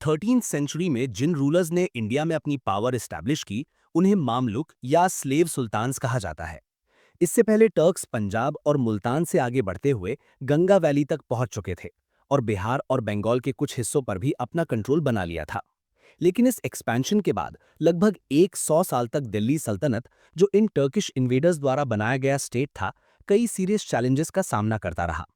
13th century में जिन rulers ने India में अपनी पावर एस्टैब्लिश की, उन्हें मामलुक या स्लेव सुल्तान्स कहा जाता है। इससे पहले टर्क्स पंजाब और मुल्तान से आगे बढ़ते हुए गंगा वैली तक पहुंच चुके थे और बिहार और बंगाल के कुछ हिस्सों पर भी अपना कंट्रोल बना लिया था। लेकिन इस एक्सपेंशन के बाद लगभग 100 साल तक दिल्ली सल्तनत, जो इन टर्किश इन्वेडर्स द्वारा बनाया गया स्टेट था, कई सीरियस चैलेंजेस का सामना करता रहा।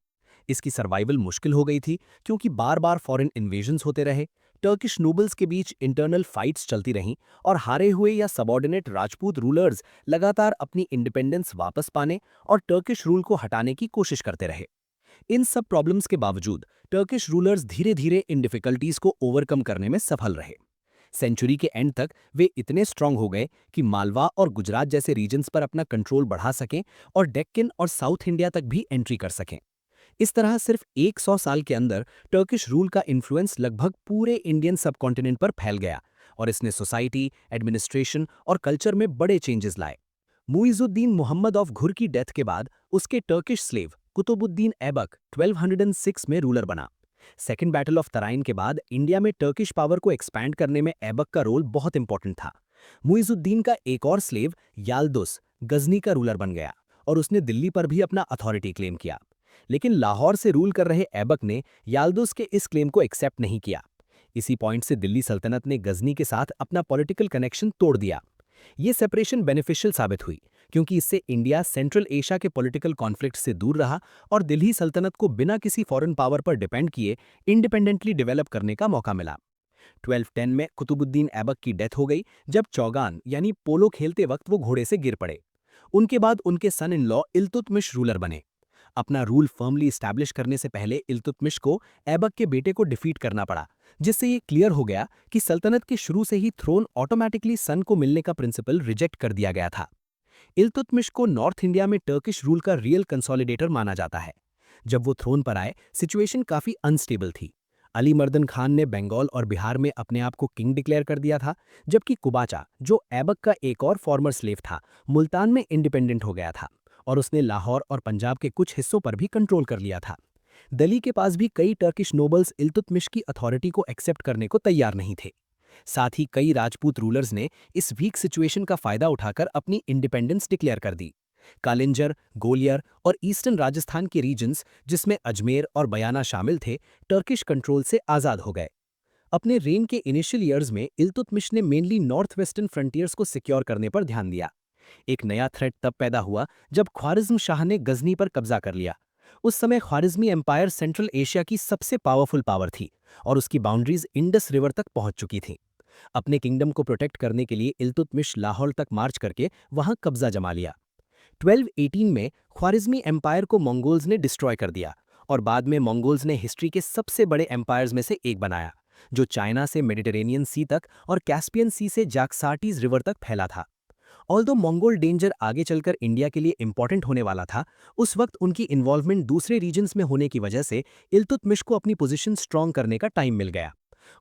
इसकी सर्वाइवल मुश्किल हो गई थी क्योंकि बार बार फॉरेन इन्वेजन्स होते रहे, टर्किश नोबल्स के बीच इंटरनल फाइट्स चलती रहीं और हारे हुए या सबऑर्डिनेट राजपूत रूलर्स लगातार अपनी इंडिपेंडेंस वापस पाने और टर्किश रूल को हटाने की कोशिश करते रहे। इन सब प्रॉब्लम्स के बावजूद टर्किश रूलर्स धीरे धीरे इन डिफिकल्टीज को ओवरकम करने में सफल रहे। सेंचुरी के एंड तक वे इतने स्ट्रांग हो गए कि मालवा और गुजरात जैसे रीजन्स पर अपना कंट्रोल बढ़ा सकें और डेक्कन और साउथ इंडिया तक भी एंट्री कर सकें। इस तरह सिर्फ 100 साल के अंदर टर्किश रूल का इन्फ्लुएंस लगभग पूरे इंडियन सबकॉन्टिनेंट पर फैल गया और इसने सोसाइटी, एडमिनिस्ट्रेशन और कल्चर में बड़े चेंजेस लाए। मुइजुद्दीन मोहम्मद ऑफ घुर की डेथ के बाद उसके टर्किश स्लेव कुतुबुद्दीन ऐबक 1206 में रूलर बना। सेकेंड बैटल ऑफ तराइन के बाद इंडिया में टर्किश पावर को एक्सपैंड करने में ऐबक का रोल बहुत इंपॉर्टेंट था। मुइजुद्दीन का एक और स्लेव याल्दुस गजनी का रूलर बन गया और उसने दिल्ली पर भी अपना अथॉरिटी क्लेम किया। लेकिन लाहौर से रूल कर रहे ऐबक ने याल्दुस के इस क्लेम को एक्सेप्ट नहीं किया। इसी पॉइंट से दिल्ली सल्तनत ने गजनी के साथ अपना पॉलिटिकल कनेक्शन तोड़ दिया। ये सेपरेशन बेनिफिशियल साबित हुई क्योंकि इससे इंडिया सेंट्रल एशिया के पॉलिटिकल कॉन्फ्लिक्ट से दूर रहा और दिल्ली सल्तनत को बिना किसी फॉरेन पावर पर डिपेंड किए इंडिपेंडेंटली डेवलप करने का मौका मिला। 1210 में कुतुबुद्दीन ऐबक की डेथ हो गई जब चौगान यानी पोलो खेलते वक्त वो घोड़े से गिर पड़े। उनके बाद उनके सन इन लॉ इल्तुतमिश रूलर बने। अपना रूल फर्मली इस्टेब्लिश करने से पहले इल्तुतमिश को ऐबक के बेटे को डिफीट करना पड़ा, जिससे ये क्लियर हो गया कि सल्तनत के शुरू से ही थ्रोन ऑटोमेटिकली सन को मिलने का प्रिंसिपल रिजेक्ट कर दिया गया था। इल्तुतमिश को नॉर्थ इंडिया में टर्किश रूल का रियल कंसोलिडेटर माना जाता है। जब वो थ्रोन पर आए, सिचुएशन काफी अनस्टेबल थी। अली मर्दन खान ने बंगाल और बिहार में अपने आप को किंग डिक्लेयर कर दिया था, जबकि कुबाचा, जो ऐबक का एक और फॉर्मर स्लेव था, मुल्तान में इंडिपेंडेंट हो गया था और उसने लाहौर और पंजाब के कुछ हिस्सों पर भी कंट्रोल कर लिया था। दिल्ली के पास भी कई टर्किश नोबल्स इल्तुतमिश की अथॉरिटी को एक्सेप्ट करने को तैयार नहीं थे। साथ ही कई राजपूत रूलर्स ने इस वीक सिचुएशन का फायदा उठाकर अपनी इंडिपेंडेंस डिक्लेयर कर दी। कालिंजर, गोलियर और ईस्टर्न राजस्थान के रीजन्स, जिसमें अजमेर और बयाना शामिल थे, टर्किश कंट्रोल से आज़ाद हो गए। अपने रेन के इनिशियल ईयर्स में इल्तुतमिश ने मेनली नॉर्थ वेस्टर्न फ्रंटियर्स को सिक्योर करने पर ध्यान दिया। एक नया थ्रेट तब पैदा हुआ जब ख्वारिज्म शाह ने गजनी पर कब्जा कर लिया। उस समय ख्वारिज्मी एम्पायर सेंट्रल एशिया की सबसे पावरफुल पावर थी और उसकी बाउंड्रीज इंडस रिवर तक पहुंच चुकी थीं। अपने किंगडम को प्रोटेक्ट करने के लिए इल्तुतमिश लाहौर तक मार्च करके वहां कब्जा जमा लिया। 1218 में ख्वारिज्मी एम्पायर को मंगोल्स ने डिस्ट्रॉय कर दिया और बाद में मंगोल्स ने हिस्ट्री के सबसे बड़े एम्पायर्स में से एक बनाया, जो चाइना से मेडिटेरेनियन सी तक और कैस्पियन सी से जैक्सार्टीज रिवर तक फैला था। ऑल्दो मंगोल डेंजर आगे चलकर इंडिया के लिए इंपॉर्टेंट होने वाला था, उस वक्त उनकी इन्वॉल्वमेंट दूसरे रीजन्स में होने की वजह से इल्तुतमिश को अपनी पोजीशन स्ट्रांग करने का टाइम मिल गया।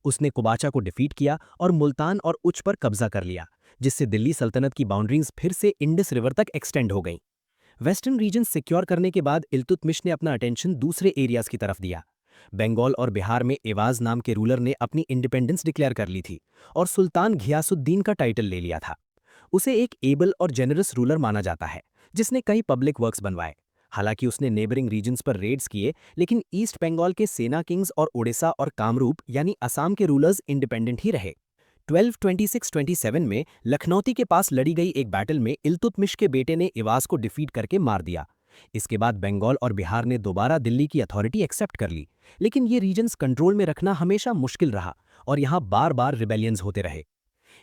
उसने कुबाचा को डिफीट किया और मुल्तान और उच पर कब्जा कर लिया, जिससे दिल्ली सल्तनत की बाउंड्रीज फिर से इंडस रिवर तक एक्सटेंड हो गईं। वेस्टर्न रीजन सिक्योर करने के बाद इल्तुतमिश ने अपना अटेंशन दूसरे एरियाज की तरफ दिया। बंगाल और बिहार में एवाज नाम के रूलर ने अपनी इंडिपेंडेंस डिक्लेयर कर ली थी और सुल्तान घियासुद्दीन का टाइटल ले लिया था। उसे एक एबल और जेनरस रूलर माना जाता है, जिसने कई पब्लिक वर्क्स बनवाए। हालांकि उसने नेबरिंग रीजन्स पर रेड्स किए, लेकिन ईस्ट बंगाल के सेना किंग्स और ओडिशा और कामरूप यानी असम के रूलर्स इंडिपेंडेंट ही रहे। 1226-27 में लखनौती के पास लड़ी गई एक बैटल में इल्तुतमिश के बेटे ने इवाज को डिफीट करके मार दिया। इसके बाद बंगाल और बिहार ने दोबारा दिल्ली की अथॉरिटी एक्सेप्ट कर ली, लेकिन ये रीजन्स कंट्रोल में रखना हमेशा मुश्किल रहा और यहाँ बार बार रिबेलियंस होते रहे।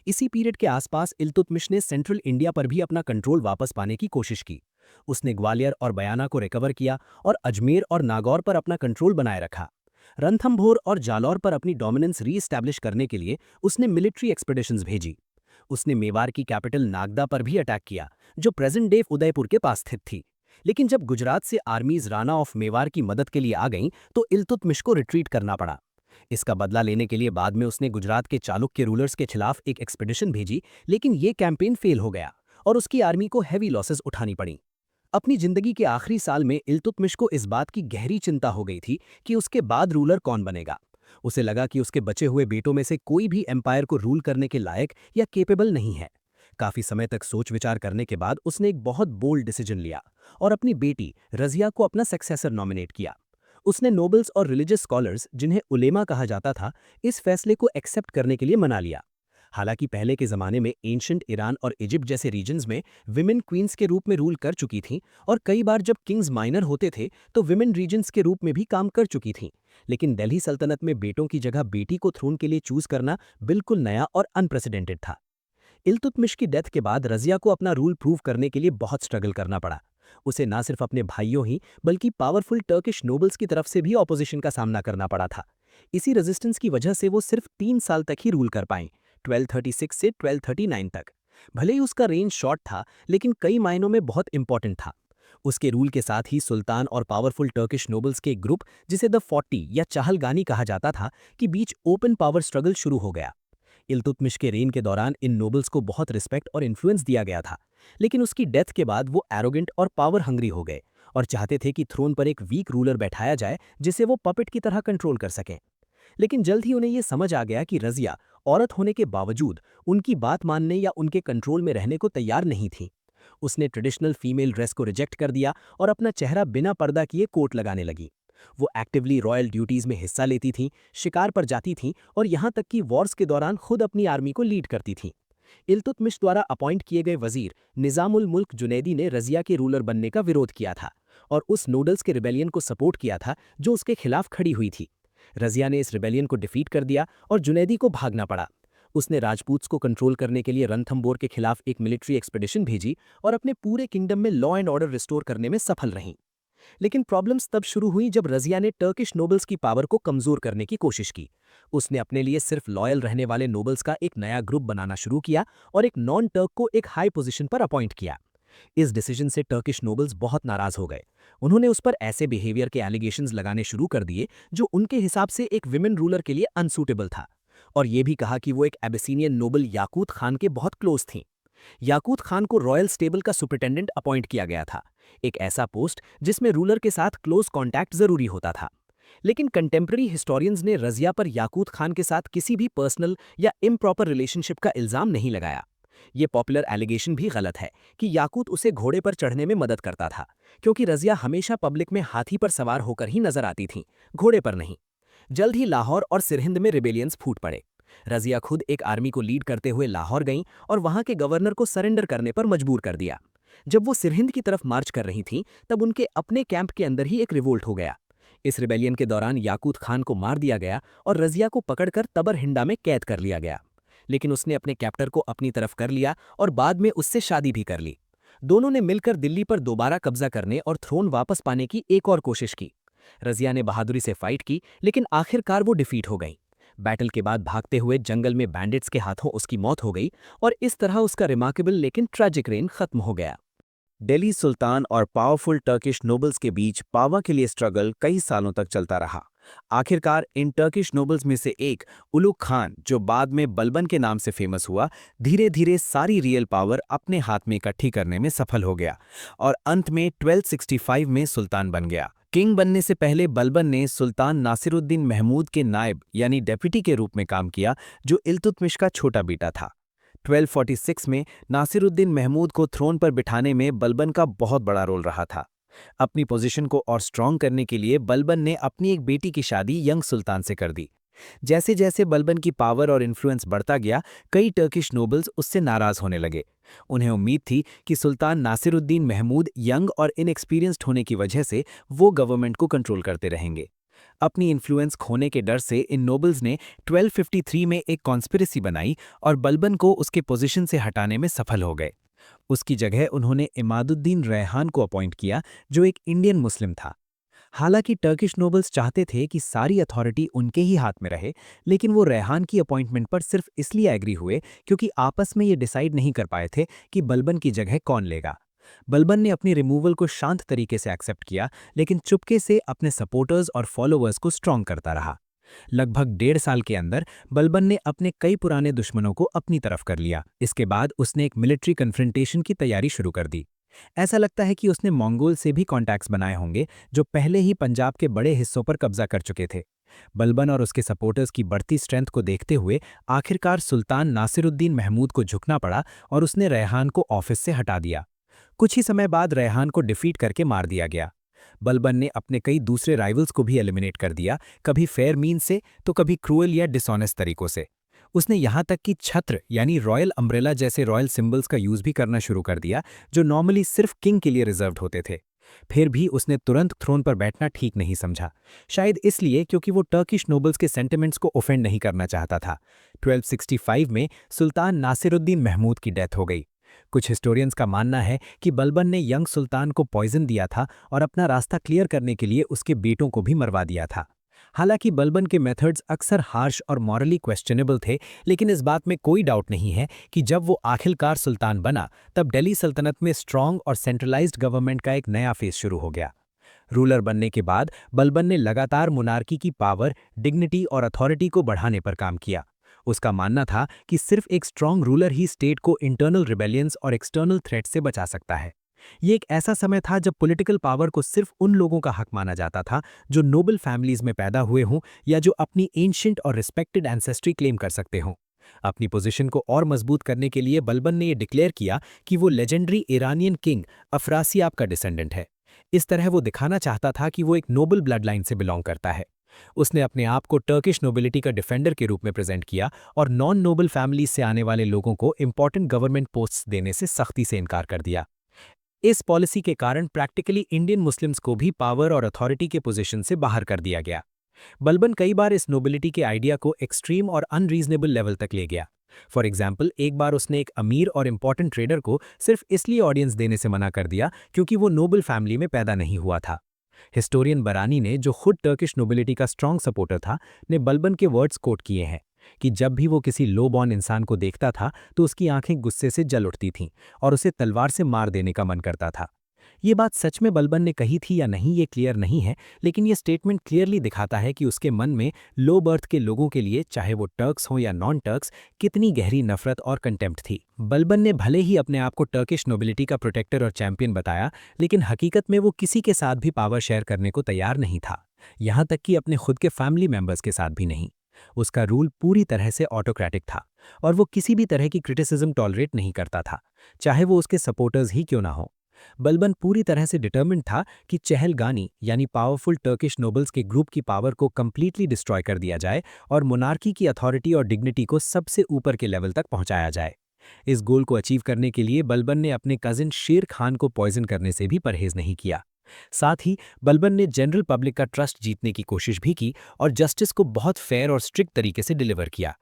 इसी पीरियड के आसपास इल्तुतमिश ने सेंट्रल इंडिया पर भी अपना कंट्रोल वापस पाने की कोशिश की। उसने ग्वालियर और बयाना को रिकवर किया और अजमेर और नागौर पर अपना कंट्रोल बनाए रखा। रणथंभोर और जालौर पर अपनी डोमिनेंस री-एस्टैब्लिश करने के लिए उसने मिलिट्री एक्सपेडिशंस भेजी। उसने मेवाड़ की कैपिटल नागदा पर भी अटैक किया, जो प्रेजेंट डे उदयपुर के पास स्थित थी। लेकिन जब गुजरात से आर्मीज राणा ऑफ मेवाड़ की मदद के लिए आ गईं, तो इल्तुतमिश को रिट्रीट करना पड़ा। इसका बदला लेने के लिए बाद में उसने गुजरात के चालुक्य रूलर्स के खिलाफ एक एक्सपेडिशन भेजी, लेकिन ये कैंपेन फेल हो गया और उसकी आर्मी को हैवी लॉसेस उठानी पड़ी। अपनी जिंदगी के आखिरी साल में इल्तुतमिश को इस बात की गहरी चिंता हो गई थी कि उसके बाद रूलर कौन बनेगा उसे लगा कि उसके बचे हुए बेटों में से कोई भी एम्पायर को रूल करने के लायक या केपेबल नहीं है। काफी समय तक सोच विचार करने के बाद उसने एक बहुत बोल्ड डिसीजन लिया और अपनी बेटी रजिया को अपना सक्सेसर नॉमिनेट किया। उसने नोबल्स और रिलीजियस स्कॉलर्स, जिन्हें उलेमा कहा जाता था, इस फैसले को एक्सेप्ट करने के लिए मना लिया। हालांकि पहले के जमाने में एंशंट ईरान और इजिप्ट जैसे रीजन्स में विमेन क्वींस के रूप में रूल कर चुकी थीं, और कई बार जब किंग्स माइनर होते थे तो विमेन रीजेंट्स के रूप में भी काम कर चुकी थीं। लेकिन दिल्ली सल्तनत में बेटों की जगह बेटी को थ्रोन के लिए चूज करना बिल्कुल नया और अनप्रेसिडेंटेड था। इल्तुतमिश की डेथ के बाद रजिया को अपना रूल प्रूव करने के लिए बहुत स्ट्रगल करना पड़ा। उसे ना सिर्फ अपने भाइयों ही बल्कि पावरफुल टर्किश नोबल्स की तरफ से भी ऑपोजिशन का सामना करना पड़ा था। इसी रेजिस्टेंस की वजह से वो सिर्फ 3 साल तक ही रूल कर पाईं, 1236 से 1239 तक। भले ही उसका रेंज शॉर्ट था, लेकिन कई मायनों में बहुत इंपॉर्टेंट था। उसके रूल के साथ ही सुल्तान और पावरफुल टर्किश नोबल्स के एक ग्रुप, जिसे द 40 या चहलगानी कहा जाता था, के बीच ओपन पावर स्ट्रगल शुरू हो गया। इल्तुतमिश के रेन के दौरान इन नोबल्स को बहुत रिस्पेक्ट और इन्फ्लुएंस दिया गया था, लेकिन उसकी डेथ के बाद वो एरोगेंट और पावर हंग्री हो गए और चाहते थे कि थ्रोन पर एक वीक रूलर बैठाया जाए जिसे वो पपेट की तरह कंट्रोल कर सकें। लेकिन जल्द ही उन्हें ये समझ आ गया कि रजिया औरत होने के बावजूद उनकी बात मानने या उनके कंट्रोल में रहने को तैयार नहीं थी। उसने ट्रेडिशनल फीमेल ड्रेस को रिजेक्ट कर दिया और अपना चेहरा बिना पर्दा किए कोट लगाने लगी। वो एक्टिवली रॉयल ड्यूटीज में हिस्सा लेती थीं, शिकार पर जाती थीं और यहाँ तक कि वॉर्स के दौरान खुद अपनी आर्मी को लीड करती थीं। इल्तुतमिश द्वारा अपॉइंट किए गए वजीर निजामुल मुल्क जुनैदी ने रजिया के रूलर बनने का विरोध किया था और उस नोडल्स के रिबेलियन को सपोर्ट किया था जो उसके खिलाफ खड़ी हुई थी। रजिया ने इस रिबेलियन को डिफीट कर दिया और जुनैदी को भागना पड़ा। उसने राजपूत्स को कंट्रोल करने के लिए रणथंबोर के खिलाफ एक मिलिट्री एक्सपेडिशन भेजी और अपने पूरे किंगडम में लॉ एंड ऑर्डर रिस्टोर करने में सफल रहीं। लेकिन प्रॉब्लम्स तब शुरू हुई जब रजिया ने टर्किश नोबल्स की पावर को कमजोर करने की कोशिश की। उसने अपने लिए सिर्फ लॉयल रहने वाले नोबल्स का एक नया ग्रुप बनाना शुरू किया और एक नॉन टर्क को एक हाई पोजीशन पर अपॉइंट किया। इस डिसीजन से टर्किश नोबल्स बहुत नाराज हो गए। उन्होंने उस पर ऐसे बिहेवियर के एलिगेशंस लगाने शुरू कर दिए जो उनके हिसाब से एक विमेन रूलर के लिए अनसूटेबल था, और यह भी कहा कि वो एक एबिसीनियन नोबल याकूत खान के बहुत क्लोज थीं। याकूत खान को रॉयल स्टेबल का सुपरिटेंडेंट अपॉइंट किया गया था, एक ऐसा पोस्ट जिसमें रूलर के साथ क्लोज कॉन्टैक्ट जरूरी होता था। लेकिन कंटेम्प्रेरी हिस्टोरियंस ने रजिया पर याकूत खान के साथ किसी भी पर्सनल या इम्प्रॉपर रिलेशनशिप का इल्जाम नहीं लगाया। ये पॉपुलर एलिगेशन भी गलत है कि याकूत उसे घोड़े पर चढ़ने में मदद करता था, क्योंकि रजिया हमेशा पब्लिक में हाथी पर सवार होकर ही नजर आती थीं, घोड़े पर नहीं। जल्द ही लाहौर और सिरहिंद में रिबेलियंस फूट पड़े। रजिया खुद एक आर्मी को लीड करते हुए लाहौर गईं और वहां के गवर्नर को सरेंडर करने पर मजबूर कर दिया। जब वो सिरहिंद की तरफ मार्च कर रही थीं, तब उनके अपने कैंप के अंदर ही एक रिवोल्ट हो गया। इस रिबेलियन के दौरान याकूत खान को मार दिया गया और रजिया को पकड़कर तबर हिंडा में कैद कर लिया गया। लेकिन उसने अपने कैप्टर को अपनी तरफ कर लिया और बाद में उससे शादी भी कर ली। दोनों ने मिलकर दिल्ली पर दोबारा कब्जा करने और थ्रोन वापस पाने की एक और कोशिश की। रजिया ने बहादुरी से फाइट की, लेकिन आखिरकार वो डिफीट हो गई। बैटल के बाद भागते हुए जंगल में बैंडिट्स के हाथों उसकी मौत हो गई और इस तरह उसका रिमार्केबल लेकिन ट्रैजिक रेन खत्म हो गया। दिल्ली सुल्तान और पावरफुल टर्किश नोबल्स के बीच पावर के लिए स्ट्रगल कई सालों तक चलता रहा। आखिरकार इन टर्किश नोबल्स में से एक उलुग खान, जो बाद में बलबन के नाम से फेमस हुआ, धीरे धीरे सारी रियल पावर अपने हाथ में इकट्ठी करने में सफल हो गया और अंत में 1265 में सुल्तान बन गया। किंग बनने से पहले बलबन ने सुल्तान नासिरुद्दीन महमूद के नायब यानी डेप्यूटी के रूप में काम किया, जो इल्तुतमिश का छोटा बेटा था। 1246 में नासिरुद्दीन महमूद को थ्रोन पर बिठाने में बलबन का बहुत बड़ा रोल रहा था। अपनी पोजीशन को और स्ट्रॉन्ग करने के लिए बलबन ने अपनी एक बेटी की शादी यंग सुल्तान से कर दी। जैसे जैसे बलबन की पावर और इन्फ्लुएंस बढ़ता गया, कई टर्किश नोबल्स उससे नाराज होने लगे। उन्हें उम्मीद थी कि सुल्तान नासिरुद्दीन महमूद यंग और इनएक्सपीरियंस्ड होने की वजह से वो गवर्नमेंट को कंट्रोल करते रहेंगे। अपनी इन्फ्लुएंस खोने के डर से इन नोबल्स ने 1253 में एक कॉन्स्पिरेसी बनाई और बलबन को उसके पोजीशन से हटाने में सफल हो गए। उसकी जगह उन्होंने इमादुद्दीन रैहान को अपॉइंट किया, जो एक इंडियन मुस्लिम था। हालांकि टर्किश नोबल्स चाहते थे कि सारी अथॉरिटी उनके ही हाथ में रहे, लेकिन वो रैहान की अपॉइंटमेंट पर सिर्फ इसलिए एग्री हुए क्योंकि आपस में ये डिसाइड नहीं कर पाए थे कि बलबन की जगह कौन लेगा। बलबन ने अपनी रिमूवल को शांत तरीके से एक्सेप्ट किया, लेकिन चुपके से अपने सपोर्टर्स और फॉलोअर्स को स्ट्रॉन्ग करता रहा। लगभग 1.5 साल के अंदर बलबन ने अपने कई पुराने दुश्मनों को अपनी तरफ कर लिया। इसके बाद उसने एक मिलिट्री कन्फ्रंटेशन की तैयारी शुरू कर दी। ऐसा लगता है कि उसने मंगोल से भी कॉन्टैक्ट्स बनाए होंगे, जो पहले ही पंजाब के बड़े हिस्सों पर कब्जा कर चुके थे। बलबन और उसके सपोर्टर्स की बढ़ती स्ट्रेंथ को देखते हुए आखिरकार सुल्तान नासिरुद्दीन महमूद को झुकना पड़ा और उसने रेहान को ऑफिस से हटा दिया। कुछ ही समय बाद रेहान को डिफीट करके मार दिया गया। बलबन ने अपने कई दूसरे राइवल्स को भी एलिमिनेट कर दिया, कभी फेयर मीन से तो कभी क्रूअल या डिसऑनेस्ट तरीकों से। उसने यहाँ तक कि छत्र यानी रॉयल अम्ब्रेला जैसे रॉयल सिंबल्स का यूज भी करना शुरू कर दिया, जो नॉर्मली सिर्फ किंग के लिए रिजर्व्ड होते थे। फिर भी उसने तुरंत थ्रोन पर बैठना ठीक नहीं समझा, शायद इसलिए क्योंकि वो टर्किश नोबल्स के सेंटिमेंट्स को ऑफेंड नहीं करना चाहता था। 1265 में सुल्तान नासिरुद्दीन महमूद की डेथ हो गई। कुछ हिस्टोरियंस का मानना है कि बलबन ने यंग सुल्तान को पॉइजन दिया था और अपना रास्ता क्लियर करने के लिए उसके बेटों को भी मरवा दिया था। हालांकि बलबन के मेथड्स अक्सर हार्श और मॉरली क्वेश्चनेबल थे, लेकिन इस बात में कोई डाउट नहीं है कि जब वो आखिरकार सुल्तान बना तब दिल्ली सल्तनत में स्ट्रॉन्ग और सेंट्रलाइज्ड गवर्नमेंट का एक नया फेज शुरू हो गया। रूलर बनने के बाद बलबन ने लगातार मोनार्की की पावर, डिग्निटी और अथॉरिटी को बढ़ाने पर काम किया। उसका मानना था कि सिर्फ एक स्ट्रॉन्ग रूलर ही स्टेट को इंटरनल रिबेलियंस और एक्सटर्नल थ्रेट से बचा सकता है। ये एक ऐसा समय था जब पॉलिटिकल पावर को सिर्फ उन लोगों का हक माना जाता था जो नोबल फैमिलीज में पैदा हुए हों या जो अपनी एंशिएंट और रिस्पेक्टेड एंसेस्ट्री क्लेम कर सकते हों। अपनी पोजीशन को और मजबूत करने के लिए बलबन ने यह डिक्लेयर किया कि वो लेजेंडरी ईरानियन किंग अफरासियाब का डिसेंडेंट है। इस तरह वो दिखाना चाहता था कि वो एक नोबल ब्लड लाइन से बिलोंग करता है। उसने अपने आप को टर्किश नोबिलिटी का डिफेंडर के रूप में प्रेजेंट किया और नॉन नोबल फैमिलीज से आने वाले लोगों को इंपॉर्टेंट गवर्नमेंट पोस्ट्स देने से सख्ती से इनकार कर दिया। इस पॉलिसी के कारण प्रैक्टिकली इंडियन मुस्लिम्स को भी पावर और अथॉरिटी के पोजीशन से बाहर कर दिया गया। बलबन कई बार इस नोबिलिटी के आइडिया को एक्सट्रीम और अनरीजनेबल लेवल तक ले गया। फॉर एग्जाम्पल, एक बार उसने एक अमीर और इंपॉर्टेंट ट्रेडर को सिर्फ इसलिए ऑडियंस देने से मना कर दिया क्योंकि वो नोबल फैमिली में पैदा नहीं हुआ था। हिस्टोरियन बरानी ने, जो खुद टर्किश नोबिलिटी का स्ट्रॉन्ग सपोर्टर था, ने बलबन के वर्ड्स कोट किए हैं कि जब भी वो किसी लो बॉर्न इंसान को देखता था तो उसकी आंखें गुस्से से जल उठती थीं और उसे तलवार से मार देने का मन करता था। ये बात सच में बलबन ने कही थी या नहीं ये क्लियर नहीं है, लेकिन ये स्टेटमेंट क्लियरली दिखाता है कि उसके मन में लो बर्थ के लोगों के लिए, चाहे वो टर्क्स हों या नॉन टर्क्स, कितनी गहरी नफरत और कंटेम्प्ट थी। बलबन ने भले ही अपने आप को टर्किश नोबिलिटी का प्रोटेक्टर और चैंपियन बताया, लेकिन हकीकत में वो किसी के साथ भी पावर शेयर करने को तैयार नहीं था, यहाँ तक कि अपने खुद के फैमिली मेंबर्स के साथ भी नहीं। उसका रूल पूरी तरह से ऑटोक्रेटिक था और वो किसी भी तरह की क्रिटिसिज्म टॉलरेट नहीं करता था, चाहे वो उसके सपोर्टर्स ही क्यों ना हो। बलबन पूरी तरह से डिटर्मिन्ड था कि चहलगानी यानी पावरफुल टर्किश नोबल्स के ग्रुप की पावर को कंप्लीटली डिस्ट्रॉय कर दिया जाए और मोनार्की की अथॉरिटी और डिग्निटी को सबसे ऊपर के लेवल तक पहुंचाया जाए। इस गोल को अचीव करने के लिए बलबन ने अपने कजिन शेर खान को पॉइजन करने से भी परहेज नहीं किया। साथ ही बलबन ने जनरल पब्लिक का ट्रस्ट जीतने की कोशिश भी की और जस्टिस को बहुत फेयर और स्ट्रिक्ट तरीके से डिलीवर किया।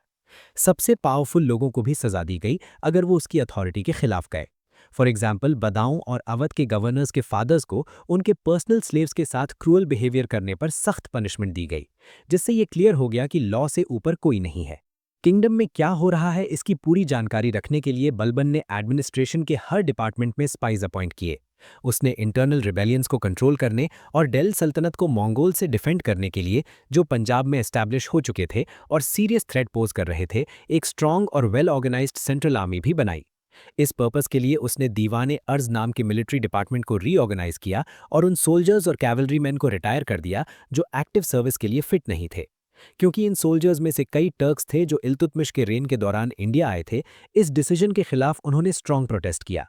सबसे पावरफुल लोगों को भी सजा दी गई अगर वो उसकी अथॉरिटी के खिलाफ गए। फॉर एग्जाम्पल, बदाऊं और अवध के गवर्नर्स के फादर्स को उनके पर्सनल स्लेव्स के साथ क्रूअल बिहेवियर करने पर सख्त पनिशमेंट दी गई, जिससे ये क्लियर हो गया कि लॉ से ऊपर कोई नहीं है। किंगडम में क्या हो रहा है इसकी पूरी जानकारी रखने के लिए बलबन ने एडमिनिस्ट्रेशन के हर डिपार्टमेंट में स्पाइज अपॉइंट किए। उसने इंटरनल रिबेलियंस को कंट्रोल करने और डेल सल्तनत को मंगोल से डिफेंड करने के लिए, जो पंजाब में एस्टैब्लिश हो चुके थे और सीरियस थ्रेट पोज कर रहे थे, एक स्ट्रॉन्ग और वेल ऑर्गेनाइज्ड सेंट्रल आर्मी भी बनाई। इस पर्पस के लिए उसने दीवाने अर्ज नाम के मिलिट्री डिपार्टमेंट को रीऑर्गेनाइज किया और उन सोल्जर्स और कैवलरी मैन को रिटायर कर दिया जो एक्टिव सर्विस के लिए फिट नहीं थे। क्योंकि इन सोल्जर्स में से कई टर्क्स थे जो इल्तुतमिश के रेन के दौरान इंडिया आए थे, इस डिसीजन के खिलाफ उन्होंने स्ट्रॉन्ग प्रोटेस्ट किया।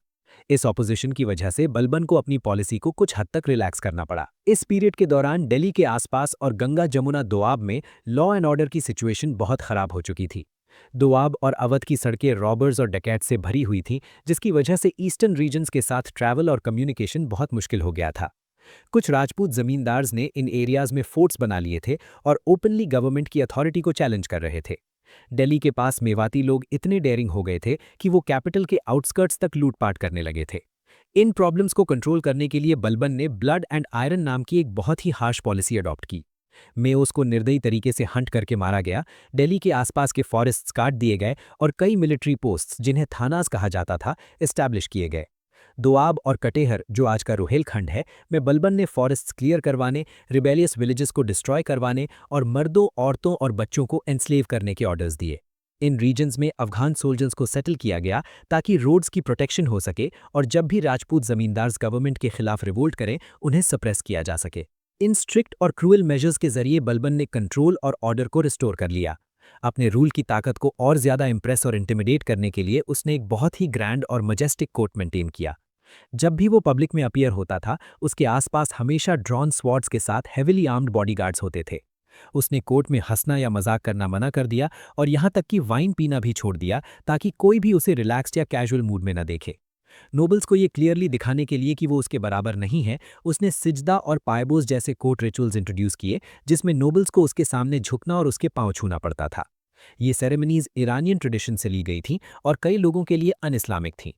इस ऑपोजिशन की वजह से बलबन को अपनी पॉलिसी को कुछ हद तक रिलैक्स करना पड़ा। इस पीरियड के दौरान दिल्ली के आसपास और गंगा जमुना दोआब में लॉ एंड ऑर्डर की सिचुएशन बहुत खराब हो चुकी थी। दोआब और अवध की सड़कें रॉबर्स और डकैत से भरी हुई थीं, जिसकी वजह से ईस्टर्न रीजन्स के साथ ट्रैवल और कम्युनिकेशन बहुत मुश्किल हो गया था। कुछ राजपूत जमींदार्स ने इन एरियाज में फोर्ट्स बना लिए थे और ओपनली गवर्नमेंट की अथॉरिटी को चैलेंज कर रहे थे। दिल्ली के पास मेवाती लोग इतने डेयरिंग हो गए थे कि वो कैपिटल के आउटस्कर्ट्स तक लूटपाट करने लगे थे। इन प्रॉब्लम्स को कंट्रोल करने के लिए बलबन ने ब्लड एंड आयरन नाम की एक बहुत ही हार्श पॉलिसी अडॉप्ट की। मेयोस को निर्दयी तरीके से हंट करके मारा गया, दिल्ली के आसपास के फॉरेस्ट्स काट दिए गए और कई मिलिट्री पोस्ट्स, जिन्हें थानास कहा जाता था, एस्टैब्लिश किए गए। दोआब और कटेहर, जो आज का रुहेलखंड है, में बलबन ने फॉरेस्ट्स क्लियर करवाने, रिबेलियस विलेजेस को डिस्ट्रॉय करवाने और मर्दों, औरतों और बच्चों को एनस्लेव करने के ऑर्डर्स दिए। इन रीजन्स में अफगान सोल्जर्स को सेटल किया गया ताकि रोड्स की प्रोटेक्शन हो सके और जब भी राजपूत जमींदार्स गवर्नमेंट के खिलाफ रिवोल्ट करें, उन्हें सप्रेस किया जा सके। इन स्ट्रिक्ट और क्रूअल मेजर्स के जरिए बलबन ने कंट्रोल और ऑर्डर को रिस्टोर कर लिया। अपने रूल की ताकत को और ज्यादा इंप्रेस और इंटिमिडेट करने के लिए उसने एक बहुत ही ग्रैंड और मजेस्टिक कोर्ट मेंटेन किया। जब भी वो पब्लिक में अपीयर होता था, उसके आसपास हमेशा ड्रॉन स्वॉर्ड्स के साथ हेविली आर्म्ड बॉडीगार्ड्स होते थे। उसने कोर्ट में हंसना या मजाक करना मना कर दिया और यहाँ तक कि वाइन पीना भी छोड़ दिया ताकि कोई भी उसे रिलैक्स्ड या कैजुअल मूड में न देखे। नोबल्स को ये क्लियरली दिखाने के लिए कि वो उसके बराबर नहीं है, उसने सिजदा और पायबोस जैसे कोर्ट रिचुअल्स इंट्रोड्यूस किए, जिसमें नोबल्स को उसके सामने झुकना और उसके पांव छूना पड़ता था। ये सेरेमनीज ईरानियन ट्रेडिशन से ली गई थीं और कई लोगों के लिए अनइस्लामिक थीं।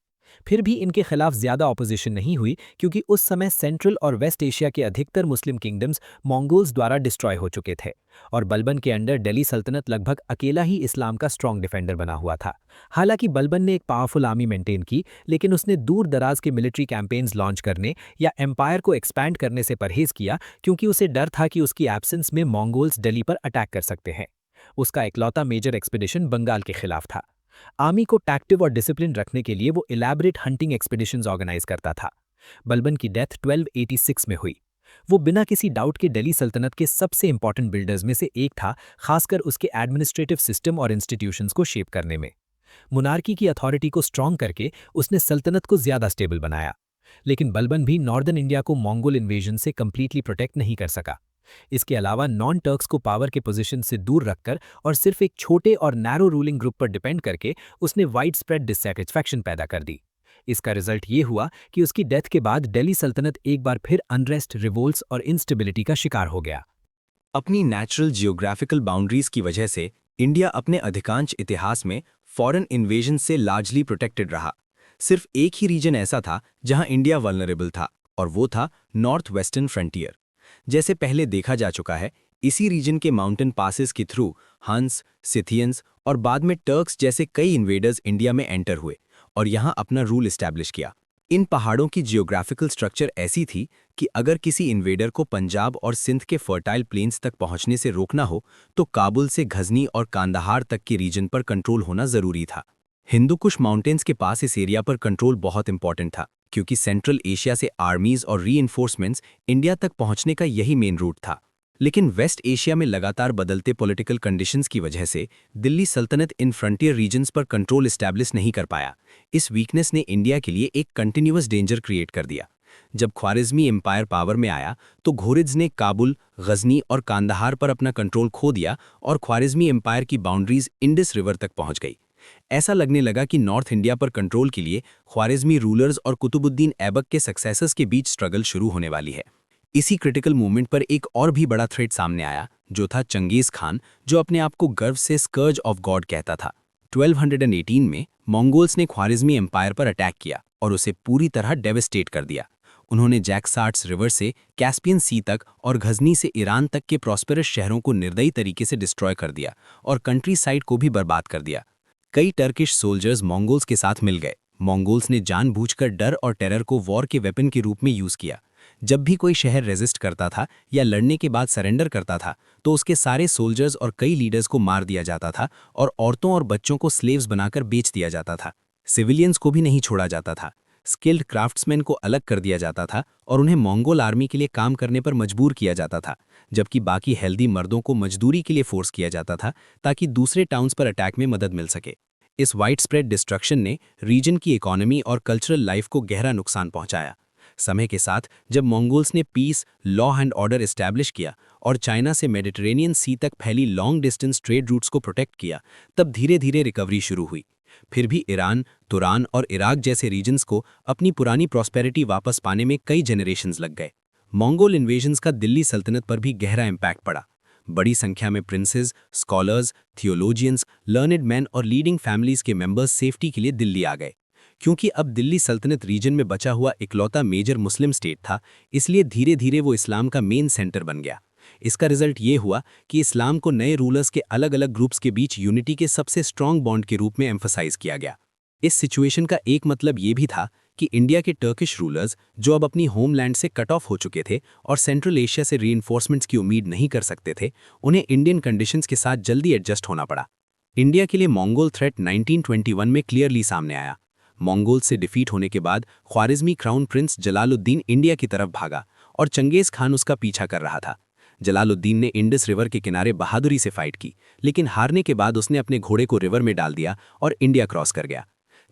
फिर भी इनके खिलाफ ज्यादा ऑपोजिशन नहीं हुई क्योंकि उस समय सेंट्रल और वेस्ट एशिया के अधिकतर मुस्लिम किंगडम्स मंगोल्स द्वारा डिस्ट्रॉय हो चुके थे और बलबन के अंडर दिल्ली सल्तनत लगभग अकेला ही इस्लाम का स्ट्रॉन्ग डिफेंडर बना हुआ था। हालांकि बलबन ने एक पावरफुल आर्मी मेंटेन की, लेकिन उसने दूर दराज के मिलिट्री कैंपेन्स लॉन्च करने या एम्पायर को एक्सपैंड करने से परहेज किया क्योंकि उसे डर था कि उसकी एब्सेंस में मंगोल्स दिल्ली पर अटैक कर सकते हैं। उसका इकलौता मेजर एक्सपीडिशन बंगाल के खिलाफ था। आर्मी को टैक्टिव और डिसिप्लिन रखने के लिए वो इलैबोरेट हंटिंग एक्सपीडिशंस ऑर्गेनाइज करता था। बलबन की डेथ 1286 में हुई। वो बिना किसी डाउट के दिल्ली सल्तनत के सबसे इंपॉर्टेंट बिल्डर्स में से एक था, खासकर उसके एडमिनिस्ट्रेटिव सिस्टम और इंस्टीट्यूशंस को शेप करने में। मुनार्की की अथॉरिटी को स्ट्रॉन्ग करके उसने सल्तनत को ज्यादा स्टेबल बनाया। लेकिन बलबन भी नॉर्दर्न इंडिया को मंगोल इन्वेजन से कंप्लीटली प्रोटेक्ट नहीं कर सका। इसके अलावा नॉन टर्क्स को पावर के पोजीशन से दूर रखकर और सिर्फ एक छोटे और नैरो रूलिंग ग्रुप पर डिपेंड करके उसने वाइड स्प्रेड डिससैटिस्फैक्शन पैदा कर दी। इसका रिजल्ट ये हुआ कि उसकी डेथ के बाद दिल्ली सल्तनत एक बार फिर अनरेस्ट, रिवोल्ट्स और इंस्टेबिलिटी का शिकार हो गया। अपनी नेचुरल जियोग्राफिकल बाउंड्रीज की वजह से इंडिया अपने अधिकांश इतिहास में फॉरेन इन्वेजन से लार्जली प्रोटेक्टेड रहा। सिर्फ एक ही रीजन ऐसा था जहां इंडिया वल्नरेबल था, और वो था नॉर्थ वेस्टर्न फ्रंटियर। जैसे पहले देखा जा चुका है, इसी रीजन के माउंटेन पासेस के थ्रू हंस, सिथियंस और बाद में टर्क्स जैसे कई इन्वेडर्स इंडिया में एंटर हुए और यहां अपना रूल एस्टैब्लिश किया। इन पहाड़ों की जियोग्राफिकल स्ट्रक्चर ऐसी थी कि अगर किसी इन्वेडर को पंजाब और सिंध के फर्टाइल प्लेन्स तक पहुंचने से रोकना हो तो काबुल से गजनी और कांदाहार तक के रीजन पर कंट्रोल होना जरूरी था। हिंदुकुश माउंटेन्स के पास इस एरिया पर कंट्रोल बहुत इंपॉर्टेंट था क्योंकि सेंट्रल एशिया से आर्मीज और रीइंफोर्समेंट्स इंडिया तक पहुंचने का यही मेन रूट था। लेकिन वेस्ट एशिया में लगातार बदलते पॉलिटिकल कंडीशंस की वजह से दिल्ली सल्तनत इन फ्रंटियर रीजन्स पर कंट्रोल एस्टैब्लिश नहीं कर पाया। इस वीकनेस ने इंडिया के लिए एक कंटिन्यूअस डेंजर क्रिएट कर दिया। जब ख्वारिज़मी एम्पायर पावर में आया तो घोरिद्स ने काबुल, गजनी और कांदाहार पर अपना कंट्रोल खो दिया और ख्वारिज़मी एम्पायर की बाउंड्रीज इंडस रिवर तक पहुंच गई। ऐसा लगने लगा कि नॉर्थ इंडिया पर कंट्रोल के लिए ख्वारिज़मी रूलर्स और कुतुबुद्दीन ऐबक के सक्सेसर्स के बीच स्ट्रगल शुरू होने वाली है। इसी क्रिटिकल मोमेंट पर एक और भी बड़ा थ्रेट सामने आया, जो था चंगेज खान, जो अपने आप को गर्व से स्कर्ज ऑफ गॉड कहता था। 1218 में मंगोल्स ने ख्वारिज़मी एम्पायर पर अटैक किया और उसे पूरी तरह डेवस्टेट कर दिया। उन्होंने जैकसार्ट्स रिवर से कैस्पियन सी तक और गजनी से ईरान तक के प्रॉस्पेरस शहरों को निर्दयी तरीके से डिस्ट्रॉय कर दिया और कंट्री साइड को भी बर्बाद कर दिया। कई टर्किश सोल्जर्स मंगोल्स के साथ मिल गए। मंगोल्स ने जानबूझकर डर और टेरर को वॉर के वेपन के रूप में यूज किया। जब भी कोई शहर रेजिस्ट करता था या लड़ने के बाद सरेंडर करता था तो उसके सारे सोल्जर्स और कई लीडर्स को मार दिया जाता था और औरतों और बच्चों को स्लेव्स बनाकर बेच दिया जाता था। सिविलियंस को भी नहीं छोड़ा जाता था। स्किल्ड क्राफ्ट्समैन को अलग कर दिया जाता था और उन्हें मंगोल आर्मी के लिए काम करने पर मजबूर किया जाता था, जबकि बाकी हेल्दी मर्दों को मजदूरी के लिए फोर्स किया जाता था ताकि दूसरे टाउन्स पर अटैक में मदद मिल सके। इस वाइड स्प्रेड डिस्ट्रक्शन ने रीजन की इकोनॉमी और कल्चरल लाइफ को गहरा नुकसान पहुंचाया। समय के साथ जब मंगोल्स ने peace, law and order establish किया और चाइना से मेडिटेरेनियन सी तक फैली लॉन्ग डिस्टेंस ट्रेड रूट्स को प्रोटेक्ट किया, तब धीरे धीरे रिकवरी शुरू हुई। फिर भी ईरान, तुरान और इराक जैसे रीजन्स को अपनी पुरानी प्रॉस्पेरिटी वापस पाने में कई जनरेशंस लग गए। मंगोल इन्वेजन्स का दिल्ली सल्तनत पर भी गहरा इम्पैक्ट पड़ा। बड़ी संख्या में princess, scholars, theologians, learned man और लीडिंग फैमिलीज के मेंबर्स सेफ्टी के लिए दिल्ली आ गए। क्योंकि अब दिल्ली सल्तनत रीजन में बचा हुआ इकलौता मेजर मुस्लिम स्टेट था, इसलिए धीरे धीरे वो इस्लाम का मेन सेंटर बन गया। इसका रिजल्ट ये हुआ कि इस्लाम को नए रूलर्स के अलग अलग ग्रुप्स के बीच यूनिटी के सबसे स्ट्रॉन्ग बॉन्ड के रूप में एम्फसाइज किया गया। इस सिचुएशन का एक मतलब ये भी था कि इंडिया के टर्किश रूलर्स, जो अब अपनी होमलैंड से कट ऑफ हो चुके थे और सेंट्रल एशिया से रीइंफोर्समेंट्स की उम्मीद नहीं कर सकते थे, उन्हें इंडियन कंडीशंस के साथ जल्दी एडजस्ट होना पड़ा। इंडिया के लिए मंगोल थ्रेट 1921 में क्लियरली सामने आया। मंगोल से डिफीट होने के बाद ख्वारिज़मी क्राउन प्रिंस जलालुद्दीन इंडिया की तरफ भागा और चंगेज खान उसका पीछा कर रहा था। जलालुद्दीन ने इंडस रिवर के किनारे बहादुरी से फाइट की, लेकिन हारने के बाद उसने अपने घोड़े को रिवर में डाल दिया और इंडिया क्रॉस कर गया।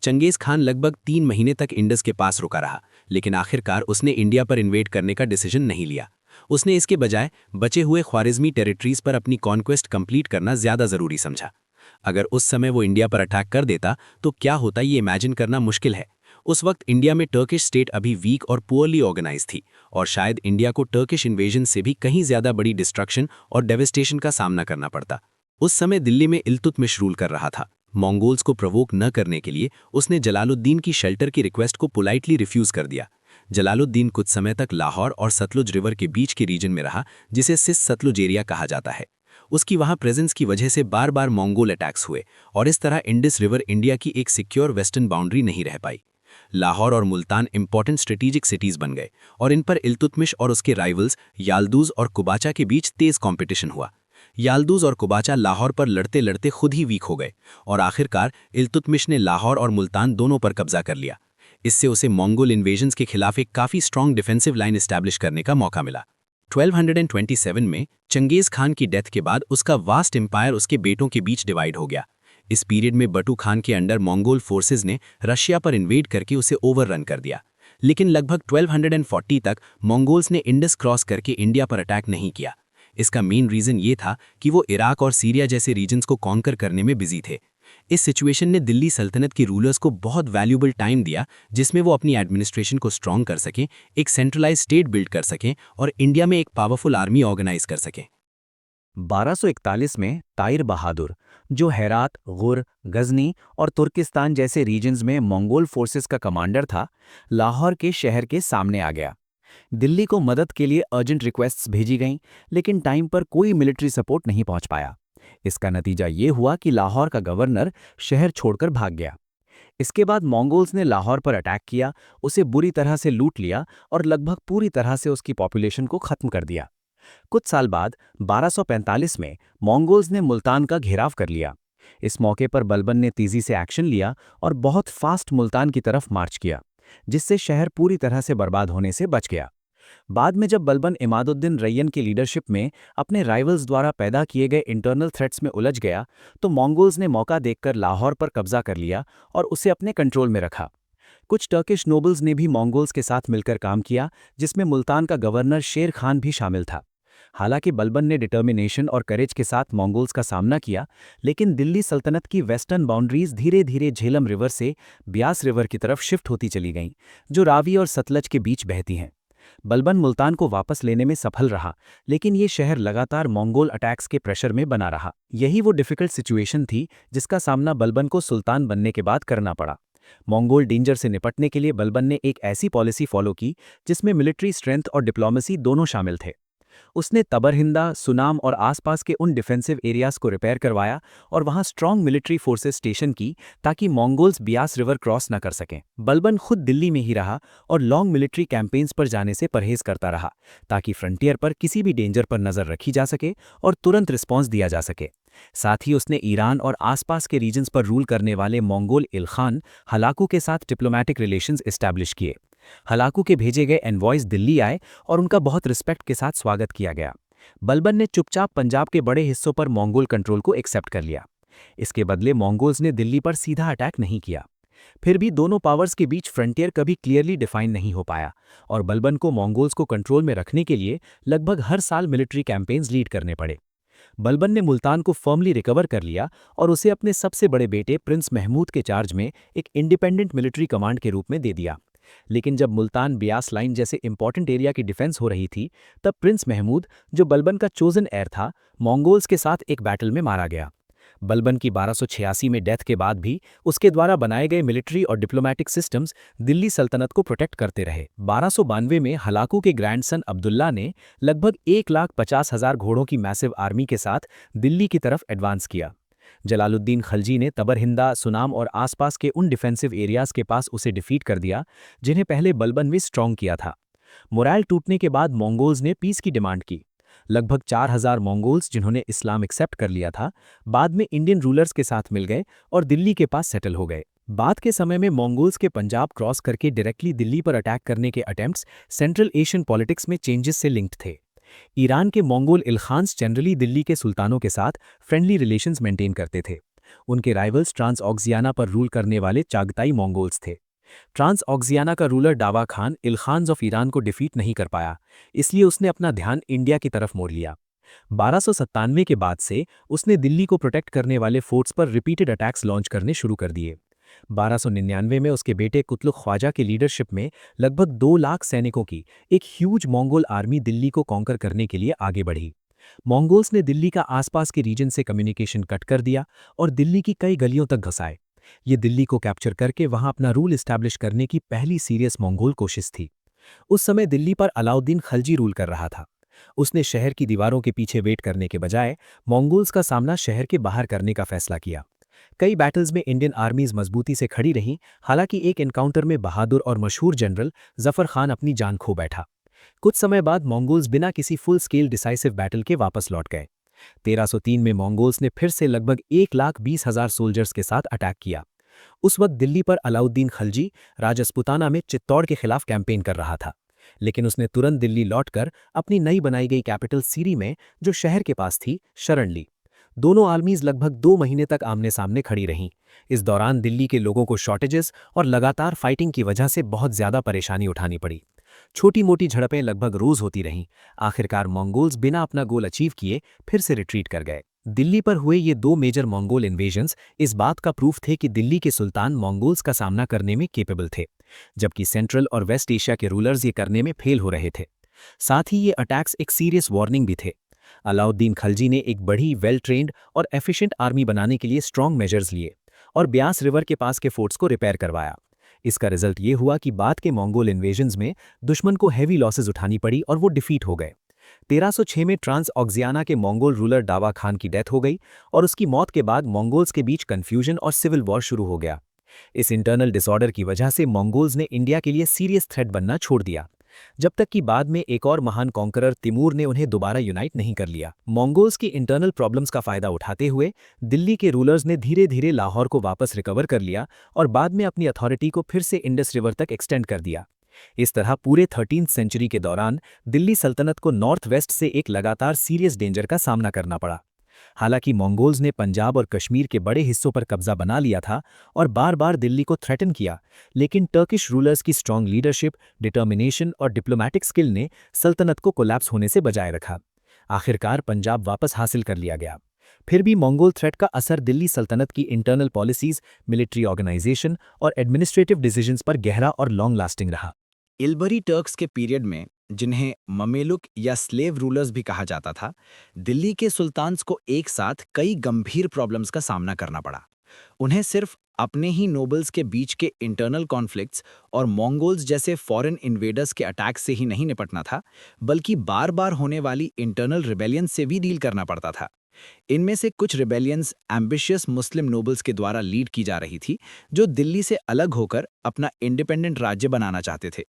चंगेज खान लगभग 3 महीने तक इंडस के पास रुका रहा, लेकिन आखिरकार उसने इंडिया पर इन्वेड करने का डिसीजन नहीं लिया। उसने इसके बजाय बचे हुए ख्वारिज़मी टेरिटरीज पर अपनी कॉन्क्वेस्ट कंप्लीट करना ज़्यादा ज़रूरी समझा। अगर उस समय वो इंडिया पर अटैक कर देता तो क्या होता, ये इमेजिन करना मुश्किल है। उस वक्त इंडिया में टर्किश स्टेट अभी वीक और पुअरली ऑर्गेनाइज थी, और शायद इंडिया को टर्किश इन्वेजन से भी कहीं ज़्यादा बड़ी डिस्ट्रक्शन और डेविस्टेशन का सामना करना पड़ता। उस समय दिल्ली में इल्तुतमिश रूल कर रहा था। मंगोल्स को प्रोवोक न करने के लिए उसने जलालुद्दीन की शेल्टर की रिक्वेस्ट को पोलाइटली रिफ्यूज़ कर दिया। जलालुद्दीन कुछ समय तक लाहौर और सतलुज रिवर के बीच के रीजन में रहा, जिसे सिस सतलुज एरिया कहा जाता है। उसकी वहां प्रेजेंस की वजह से बार बार मंगोल अटैक्स हुए, और इस तरह इंडस रिवर इंडिया की एक सिक्योर वेस्टर्न बाउंड्री नहीं रह पाई। लाहौर और मुल्तान इंपॉर्टेंट स्ट्रेटेजिक सिटीज बन गए, और इन पर इल्तुतमिश और उसके राइवल्स याल्दूज और कुबाचा के बीच तेज कंपटीशन हुआ। याल्दूज और कुबाचा लाहौर पर लड़ते लड़ते खुद ही वीक हो गए, और आखिरकार इल्तुतमिश ने लाहौर और मुल्तान दोनों पर कब्जा कर लिया। इससे उसे मंगोल इन्वेजन्स के खिलाफ एक काफ़ी स्ट्रॉन्ग डिफेंसिव लाइन इस्टेब्लिश करने का मौका मिला। 1227 में चंगेज खान की डेथ के बाद उसका वास्ट एम्पायर उसके बेटों के बीच डिवाइड हो गया। इस पीरियड में बटू खान के अंडर मंगोल फोर्सेज ने रशिया पर इन्वेड करके उसे ओवररन कर दिया, लेकिन लगभग 1240 तक मंगोल्स ने इंडस क्रॉस करके इंडिया पर अटैक नहीं किया। इसका मेन रीज़न ये था कि वो इराक और सीरिया जैसे रीजन्स को कॉन्कर करने में बिजी थे। इस सिचुएशन ने दिल्ली सल्तनत के रूलर्स को बहुत वैल्यूबल टाइम दिया, जिसमें वो अपनी एडमिनिस्ट्रेशन को स्ट्रॉन्ग कर सकें, एक सेंट्रलाइज स्टेट बिल्ड कर सकें और इंडिया में एक पावरफुल आर्मी ऑर्गेनाइज कर सकें। 1241 में ताइर बहादुर, जो हेरात, गुर, गजनी और तुर्किस्तान जैसे रीजन्स में मंगोल फोर्सेस का कमांडर था, लाहौर के शहर के सामने आ गया। दिल्ली को मदद के लिए अर्जेंट रिक्वेस्ट्स भेजी गईं, लेकिन टाइम पर कोई मिलिट्री सपोर्ट नहीं पहुंच पाया। इसका नतीजा ये हुआ कि लाहौर का गवर्नर शहर छोड़कर भाग गया। इसके बाद मंगोल्स ने लाहौर पर अटैक किया, उसे बुरी तरह से लूट लिया और लगभग पूरी तरह से उसकी पॉपुलेशन को खत्म कर दिया। कुछ साल बाद 1245 में मंगोल्स ने मुल्तान का घेराव कर लिया। इस मौके पर बलबन ने तेजी से एक्शन लिया और बहुत फास्ट मुल्तान की तरफ मार्च किया, जिससे शहर पूरी तरह से बर्बाद होने से बच गया। बाद में जब बलबन इमादुद्दीन रैयन की लीडरशिप में अपने राइवल्स द्वारा पैदा किए गए इंटरनल थ्रेट्स में उलझ गया, तो मंगोल्स ने मौका देखकर लाहौर पर कब्जा कर लिया और उसे अपने कंट्रोल में रखा। कुछ टर्किश नोबल्स ने भी मंगोल्स के साथ मिलकर काम किया, जिसमें मुल्तान का गवर्नर शेर खान भी शामिल था। हालांकि बलबन ने डिटर्मिनेशन और करेज के साथ मंगोल्स का सामना किया, लेकिन दिल्ली सल्तनत की वेस्टर्न बाउंड्रीज धीरे धीरे झेलम रिवर से ब्यास रिवर की तरफ शिफ्ट होती चली गईं, जो रावी और सतलज के बीच बहती हैं। बलबन मुल्तान को वापस लेने में सफल रहा, लेकिन ये शहर लगातार मंगोल अटैक्स के प्रेशर में बना रहा। यही वो डिफिकल्ट सिचुएशन थी जिसका सामना बलबन को सुल्तान बनने के बाद करना पड़ा। मंगोल डेंजर से निपटने के लिए बलबन ने एक ऐसी पॉलिसी फॉलो की जिसमें मिलिट्री स्ट्रेंथ और डिप्लोमेसी दोनों शामिल थे। उसने तबरहिंदा, सुनाम और आसपास के उन डिफेंसिव एरियाज को रिपेयर करवाया और वहां स्ट्रॉन्ग मिलिट्री फोर्सेस स्टेशन की, ताकि मंगोल्स ब्यास रिवर क्रॉस न कर सकें। बलबन खुद दिल्ली में ही रहा और लॉन्ग मिलिट्री कैंपेन्स पर जाने से परहेज करता रहा, ताकि फ्रंटियर पर किसी भी डेंजर पर नजर रखी जा सके और तुरंत रिस्पॉन्स दिया जा सके। साथ ही उसने ईरान और आसपास के रीजन्स पर रूल करने वाले मंगोल इल्खान हलाकू के साथ डिप्लोमैटिक रिलेशंस एस्टैब्लिश किए। हलाकू के भेजे गए एनवॉयज दिल्ली आए और उनका बहुत रिस्पेक्ट के साथ स्वागत किया गया। बलबन ने चुपचाप पंजाब के बड़े हिस्सों पर मंगोल कंट्रोल को एक्सेप्ट कर लिया। इसके बदले मंगोल्स ने दिल्ली पर सीधा अटैक नहीं किया। फिर भी दोनों पावर्स के बीच फ्रंटियर कभी क्लियरली डिफाइन नहीं हो पाया, और बलबन को मंगोल्स को कंट्रोल में रखने के लिए लगभग हर साल मिलिट्री कैंपेन्स लीड करने पड़े। बलबन ने मुल्तान को फर्मली रिकवर कर लिया और उसे अपने सबसे बड़े बेटे प्रिंस महमूद के चार्ज में एक इंडिपेंडेंट मिलिट्री कमांड के रूप में दे दिया। लेकिन जब मुल्तान ब्यास लाइन जैसे इंपॉर्टेंट एरिया की डिफेंस हो रही थी, तब प्रिंस महमूद, जो बलबन का चोजन एयर था, मंगोल्स के साथ एक बैटल में मारा गया। बलबन की 1286 में डेथ के बाद भी उसके द्वारा बनाए गए मिलिट्री और डिप्लोमैटिक सिस्टम्स दिल्ली सल्तनत को प्रोटेक्ट करते रहे। 1292 में हलाकू के ग्रैंडसन अब्दुल्ला ने लगभग 1,50,000 घोड़ों की मैसिव आर्मी के साथ दिल्ली की तरफ एडवांस किया। जलालुद्दीन खलजी ने तबरहिंदा, सुनाम और आसपास के उन डिफेंसिव एरियाज के पास उसे डिफीट कर दिया जिन्हें पहले बलबन ने स्ट्रॉन्ग किया था। मोराल टूटने के बाद मंगोल्स ने पीस की डिमांड की। लगभग 4,000 मंगोल्स, जिन्होंने इस्लाम एक्सेप्ट कर लिया था, बाद में इंडियन रूलर्स के साथ मिल गए और दिल्ली के पास सेटल हो गए। बाद के समय में मंगोल्स के पंजाब क्रॉस करके डायरेक्टली दिल्ली पर अटैक करने के अटेम्प्ट्स सेंट्रल एशियन पॉलिटिक्स में चेंजेस से लिंक्ड थे। ईरान के मंगोल इल्खान्स जनरली दिल्ली के सुल्तानों के साथ फ्रेंडली रिलेशंस मेंटेन करते थे। उनके राइवल्स ट्रांस ऑक्सियाना पर रूल करने वाले चागताई मंगोल्स थे। ट्रांस ऑक्सियाना का रूलर दावा खान इल्खान्स ऑफ ईरान को डिफीट नहीं कर पाया, इसलिए उसने अपना ध्यान इंडिया की तरफ मोड़ लिया। 1297 के बाद से उसने दिल्ली को प्रोटेक्ट करने वाले फोर्ट्स पर रिपीटेड अटैक्स लॉन्च करने शुरू कर दिए। 1299 में उसके बेटे कुतलुक ख्वाजा की लीडरशिप में लगभग 2 लाख सैनिकों की एक ह्यूज मंगोल आर्मी दिल्ली को कॉन्कर करने के लिए आगे बढ़ी। मंगोल्स ने दिल्ली का आसपास के रीजन से कम्युनिकेशन कट कर दिया और दिल्ली की कई गलियों तक घुसाए। ये दिल्ली को कैप्चर करके वहां अपना रूल एस्टैब्लिश करने की पहली सीरियस मंगोल कोशिश थी। उस समय दिल्ली पर अलाउद्दीन खलजी रूल कर रहा था। उसने शहर की दीवारों के पीछे वेट करने के बजाय मंगोल्स का सामना शहर के बाहर करने का फैसला किया। कई बैटल्स में इंडियन आर्मीज मजबूती से खड़ी रहीं, हालांकि एक एनकाउंटर में बहादुर और मशहूर जनरल जफर खान अपनी जान खो बैठा। कुछ समय बाद मंगोल्स बिना किसी फुल स्केल डिसाइसिव बैटल के वापस लौट गए। 1303 में मंगोल्स ने फिर से लगभग 1,20,000 सोल्जर्स के साथ अटैक किया। उस वक्त दिल्ली पर अलाउद्दीन खलजी राजपूताना में चित्तौड़ के खिलाफ कैंपेन कर रहा था, लेकिन उसने तुरंत दिल्ली लौटकर अपनी नई बनाई गई कैपिटल सीरी में, जो शहर के पास थी, शरण ली। दोनों आर्मीज लगभग 2 महीने तक आमने सामने खड़ी रहीं। इस दौरान दिल्ली के लोगों को शॉर्टेजेस और लगातार फाइटिंग की वजह से बहुत ज्यादा परेशानी उठानी पड़ी। छोटी मोटी झड़पें लगभग रोज होती रहीं। आखिरकार मंगोल्स बिना अपना गोल अचीव किए फिर से रिट्रीट कर गए। दिल्ली पर हुए ये 2 मेजर मंगोल इन्वेजन्स इस बात का प्रूफ थे कि दिल्ली के सुल्तान मंगोल्स का सामना करने में केपेबल थे, जबकि सेंट्रल और वेस्ट एशिया के रूलर्स ये करने में फेल हो रहे थे। साथ ही ये अटैक्स एक सीरियस वार्निंग भी थे। अलाउद्दीन खलजी ने एक बड़ी, वेल ट्रेन्ड और एफिशिएंट आर्मी बनाने के लिए स्ट्रॉन्ग मेजर्स लिए और ब्यास रिवर के पास के फोर्ट्स को रिपेयर करवाया। इसका रिजल्ट ये हुआ कि बाद के मंगोल इन्वेजन्स में दुश्मन को हैवी लॉसेस उठानी पड़ी और वो डिफीट हो गए। 1306 में ट्रांस ऑक्सियाना के मंगोल रूलर दावा खान की डेथ हो गई और उसकी मौत के बाद मंगोल्स के बीच कंफ्यूजन और सिविल वॉर शुरू हो गया। इस इंटरनल डिसऑर्डर की वजह से मंगोल्स ने इंडिया के लिए सीरियस थ्रेट बनना छोड़ दिया, जब तक कि बाद में एक और महान कॉन्करर तिमूर ने उन्हें दोबारा यूनाइट नहीं कर लिया। मंगोल्स की इंटरनल प्रॉब्लम्स का फायदा उठाते हुए दिल्ली के रूलर्स ने धीरे धीरे लाहौर को वापस रिकवर कर लिया और बाद में अपनी अथॉरिटी को फिर से इंडस रिवर तक एक्सटेंड कर दिया। इस तरह पूरे 13th सेंचुरी के दौरान दिल्ली सल्तनत को नॉर्थ वेस्ट से एक लगातार सीरियस डेंजर का सामना करना पड़ा। हालांकि मंगोल्स ने पंजाब और कश्मीर के बड़े हिस्सों पर कब्जा बना लिया था और बार बार दिल्ली को थ्रेटन किया, लेकिन टर्किश रूलर्स की स्ट्रॉन्ग लीडरशिप, डिटर्मिनेशन और डिप्लोमैटिक स्किल ने सल्तनत को कोलैप्स होने से बचाए रखा। आखिरकार पंजाब वापस हासिल कर लिया गया। फिर भी मंगोल थ्रेट का असर दिल्ली सल्तनत की इंटरनल पॉलिसीज, मिलिट्री ऑर्गेनाइजेशन और एडमिनिस्ट्रेटिव डिसीजंस पर गहरा और लॉन्ग लास्टिंग रहा। इल्बरी टर्क्स के पीरियड में, जिन्हें ममेलुक या स्लेव रूलर्स भी कहा जाता था, दिल्ली के सुल्तान्स को एक साथ कई गंभीर प्रॉब्लम्स का सामना करना पड़ा। उन्हें सिर्फ अपने ही नोबल्स के बीच के इंटरनल कॉन्फ्लिक्ट्स और मंगोल्स जैसे फॉरेन इन्वेडर्स के अटैक से ही नहीं निपटना था, बल्कि बार बार होने वाली इंटरनल रिबेलियंस से भी डील करना पड़ता था। इनमें से कुछ रिबेलियंस एम्बिशियस मुस्लिम नोबल्स के द्वारा लीड की जा रही थी, जो दिल्ली से अलग होकर अपना इंडिपेंडेंट राज्य बनाना चाहते थे।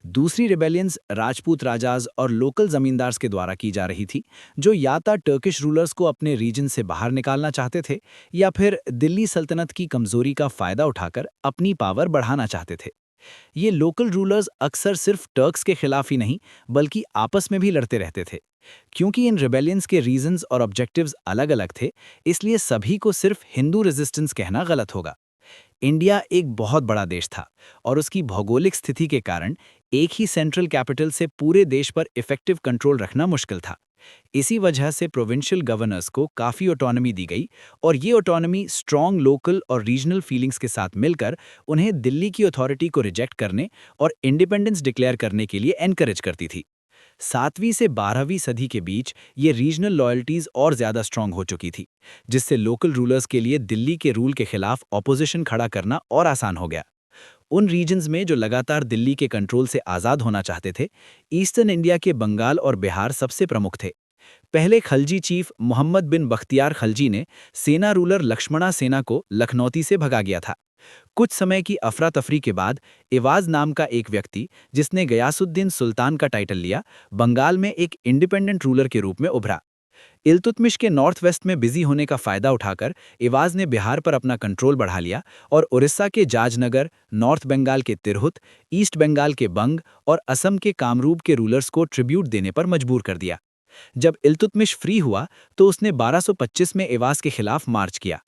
दूसरी रिबेलियंस राजपूत राजाज और लोकल जमींदार्स के द्वारा की जा रही थी, जो या तो टर्किश रूलर्स को अपने रीजन से बाहर निकालना चाहते थे या फिर दिल्ली सल्तनत की कमजोरी का फायदा उठाकर अपनी पावर बढ़ाना चाहते थे। ये लोकल रूलर्स अक्सर सिर्फ टर्क्स के खिलाफ ही नहीं, बल्कि आपस में भी लड़ते रहते थे। क्योंकि इन रिबेलियंस के रीजंस और ऑब्जेक्टिव्स अलग-अलग थे, इसलिए सभी को सिर्फ हिंदू रेजिस्टेंस कहना गलत होगा। इंडिया एक बहुत बड़ा देश था और उसकी भौगोलिक स्थिति के कारण एक ही सेंट्रल कैपिटल से पूरे देश पर इफेक्टिव कंट्रोल रखना मुश्किल था। इसी वजह से प्रोविंशियल गवर्नर्स को काफ़ी ऑटोनॉमी दी गई और ये ऑटोनॉमी स्ट्रॉन्ग लोकल और रीजनल फीलिंग्स के साथ मिलकर उन्हें दिल्ली की अथॉरिटी को रिजेक्ट करने और इंडिपेंडेंस डिक्लेयर करने के लिए एनकरेज करती थी। 7वीं से 12वीं सदी के बीच ये रीजनल लॉयल्टीज और ज़्यादा स्ट्रॉन्ग हो चुकी थी, जिससे लोकल रूलर्स के लिए दिल्ली के रूल के खिलाफ ऑपोजिशन खड़ा करना और आसान हो गया। उन रीजन्स में जो लगातार दिल्ली के कंट्रोल से आज़ाद होना चाहते थे, ईस्टर्न इंडिया के बंगाल और बिहार सबसे प्रमुख थे। पहले खलजी चीफ मोहम्मद बिन बख्तियार खलजी ने सेना रूलर लक्ष्मणा सेना को लखनौती से भगा गया था। कुछ समय की अफरा तफरी के बाद एवाज नाम का एक व्यक्ति, जिसने गयासुद्दीन सुल्तान का टाइटल लिया, बंगाल में एक इंडिपेंडेंट रूलर के रूप में उभरा। इल्तुतमिश के नॉर्थ वेस्ट में बिजी होने का फायदा उठाकर इवाज ने बिहार पर अपना कंट्रोल बढ़ा लिया और उड़ीसा के जाजनगर, नॉर्थ बंगाल के तिरहुत, ईस्ट बंगाल के बंग और असम के कामरूप के रूलर्स को ट्रिब्यूट देने पर मजबूर कर दिया। जब इल्तुतमिश फ्री हुआ तो उसने 1225 में इवाज के खिलाफ मार्च किया।